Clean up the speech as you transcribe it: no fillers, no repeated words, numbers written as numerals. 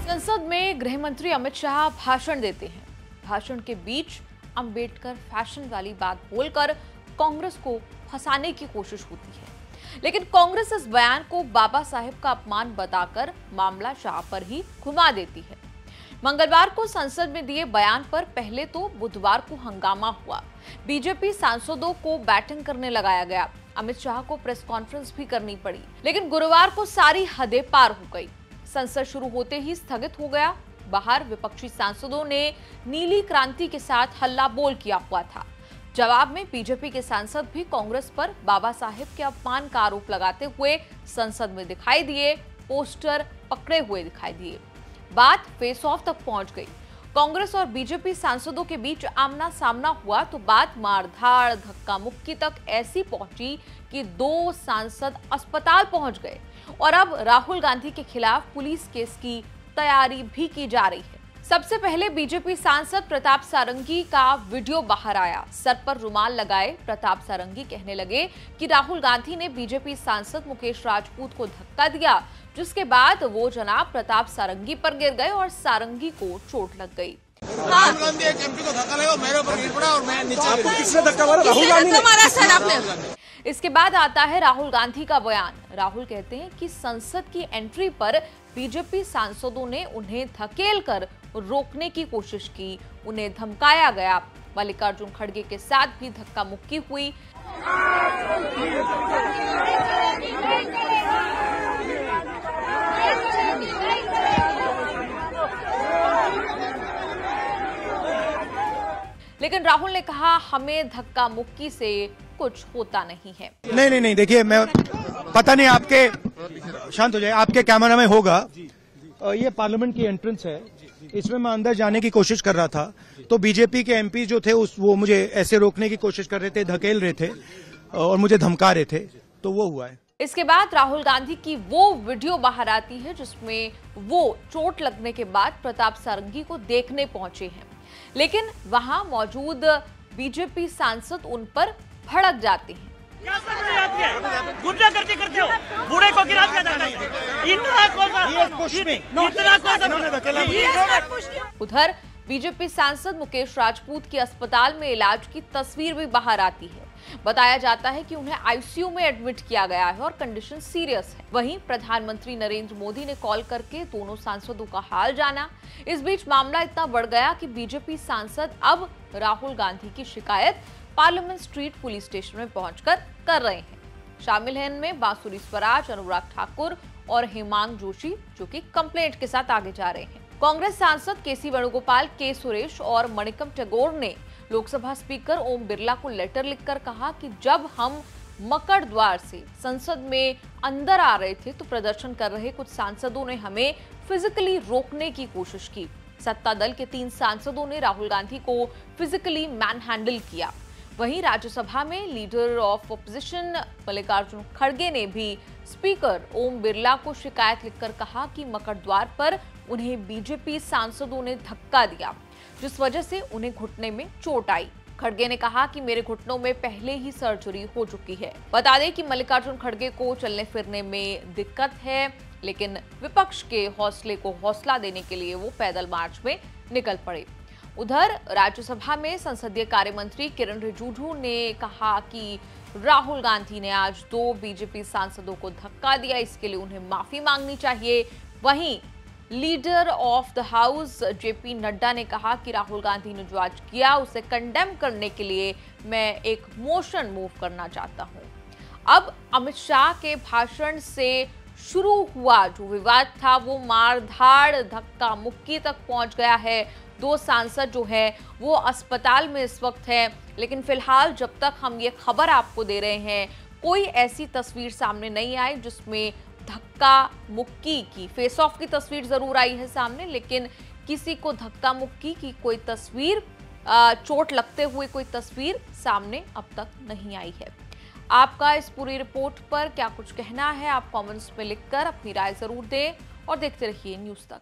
संसद में गृह मंत्री अमित शाह भाषण देते हैं। भाषण के बीच अंबेडकर फैशन वाली बात बोलकर कांग्रेस को फंसाने की कोशिश होती है, लेकिन कांग्रेस इस बयान को बाबा साहेब का अपमान बताकर मामला शाह पर ही घुमा देती है। मंगलवार को संसद में दिए बयान पर पहले तो बुधवार को हंगामा हुआ। बीजेपी सांसदों को बैटिंग करने लगाया गया। अमित शाह को प्रेस कॉन्फ्रेंस भी करनी पड़ी, लेकिन गुरुवार को सारी हदें पार हो गई। संसद शुरू होते ही स्थगित हो गया। बाहर विपक्षी सांसदों ने नीली क्रांति के साथ हल्ला बोल किया हुआ था। जवाब में बीजेपी के सांसद भी कांग्रेस पर बाबा साहेब के अपमान का आरोप लगाते हुए संसद में दिखाई दिए, पोस्टर पकड़े हुए दिखाई दिए। बात फेस ऑफ तक पहुंच गई। कांग्रेस और बीजेपी सांसदों के बीच आमना सामना हुआ तो बात मारधाड़ धक्का मुक्की तक ऐसी पहुंची कि 2 सांसद अस्पताल पहुंच गए और अब राहुल गांधी के खिलाफ पुलिस केस की तैयारी भी की जा रही है। सबसे पहले बीजेपी सांसद प्रताप सारंगी का वीडियो बाहर आया। सर पर रुमाल लगाए प्रताप सारंगी कहने लगे कि राहुल गांधी ने बीजेपी सांसद मुकेश राजपूत को धक्का दिया, जिसके बाद वो जनाब प्रताप सारंगी पर गिर गए और सारंगी को चोट लग गई। राहुल गांधी एक एमपी को धक्का लगा, मेरे ऊपर गिर पड़ा और मैं नीचे। किसने धक्का मारा? राहुल गांधी ने मारा सर आपने। इसके बाद आता है राहुल गांधी का बयान। राहुल कहते हैं कि संसद की एंट्री पर बीजेपी सांसदों ने उन्हें धकेलकर रोकने की कोशिश की, उन्हें धमकाया गया। मल्लिकार्जुन खड़गे के साथ भी धक्का मुक्की हुई। लेकिन राहुल ने कहा हमें धक्का मुक्की से कुछ होता नहीं है। नहीं, देखिए मैं पता नहीं आपके, शांत हो जाए, आपके कैमरा में होगा। ये पार्लियामेंट की एंट्रेंस है, इसमें मैं अंदर जाने की कोशिश कर रहा था तो बीजेपी के एमपी जो थे वो मुझे ऐसे रोकने की कोशिश कर रहे थे, धकेल रहे थे और मुझे धमका रहे थे, तो वो हुआ है। इसके बाद राहुल गांधी की वो वीडियो बाहर आती है जिसमें वो चोट लगने के बाद प्रताप सारंगी को देखने पहुंचे हैं, लेकिन वहां मौजूद बीजेपी सांसद उन पर भड़क जाते हैं। गुंडा करते हो, बूढ़े को गिरा दिया जाता है। उधर बीजेपी सांसद मुकेश राजपूत की अस्पताल में इलाज की तस्वीर भी बाहर आती है। बताया जाता है कि उन्हें आईसीयू में एडमिट किया गया है और कंडीशन सीरियस है। वहीं प्रधानमंत्री नरेंद्र मोदी ने कॉल करके दोनों सांसदों का हाल जाना। इस बीच मामला इतना बढ़ गया कि बीजेपी सांसद अब राहुल गांधी की शिकायत पार्लियामेंट स्ट्रीट पुलिस स्टेशन में पहुंचकर कर रहे हैं। शामिल हैं इनमें बांसुरी स्वराज, अनुराग ठाकुर और हेमांग जोशी, जो कि कंप्लेंट के साथ आगे जा रहे हैं। कांग्रेस सांसद केसी वेणुगोपाल, के सुरेश और मणिकम टैगोर ने लोकसभा स्पीकर ओम बिरला को लेटर लिखकर कहा कि जब हम मकड़ द्वार से संसद में अंदर आ रहे थे तो प्रदर्शन कर रहे कुछ सांसदों ने हमें फिजिकली रोकने की कोशिश की। सत्ता दल के 3 सांसदों ने राहुल गांधी को फिजिकली मैनहैंडल किया। वहीं राज्यसभा में लीडर ऑफ ऑपोजिशन मल्लिकार्जुन खड़गे ने भी स्पीकर ओम बिरला को शिकायत लिखकर कहा कि मकड़ द्वार पर उन्हें बीजेपी सांसदों ने धक्का दिया, जिस वजह से उन्हें घुटने में चोट आई। खड़गे ने कहा कि मेरे घुटनों में पहले ही सर्जरी हो चुकी है। बता दें कि मल्लिकार्जुन खड़गे को चलने फिरने में दिक्कत है, लेकिन विपक्ष के हौसले को हौसला देने के लिए वो पैदल मार्च में निकल पड़े। उधर राज्यसभा में संसदीय कार्य मंत्री किरण रिजिजू ने कहा कि राहुल गांधी ने आज 2 बीजेपी सांसदों को धक्का दिया, इसके लिए उन्हें माफी मांगनी चाहिए। वहीं leader of the house JP Nadda ने कहा कि राहुल गांधी ने जो आज किया उसे कंडेम करने के लिए मैं एक मोशन मूव करना चाहता हूं। अब अमित शाह के भाषण से शुरू हुआ जो विवाद था वो मारधाड़ धक्का मुक्की तक पहुंच गया है। 2 सांसद जो है वो अस्पताल में इस वक्त है, लेकिन फिलहाल जब तक हम ये खबर आपको दे रहे हैं कोई ऐसी तस्वीर सामने नहीं आई जिसमें धक्का मुक्की की, फेस ऑफ की तस्वीर जरूर आई है सामने, लेकिन किसी को धक्का मुक्की की कोई तस्वीर, चोट लगते हुए कोई तस्वीर सामने अब तक नहीं आई है। आपका इस पूरी रिपोर्ट पर क्या कुछ कहना है, आप कमेंट्स में लिखकर अपनी राय जरूर दें और देखते रहिए न्यूज़ तक।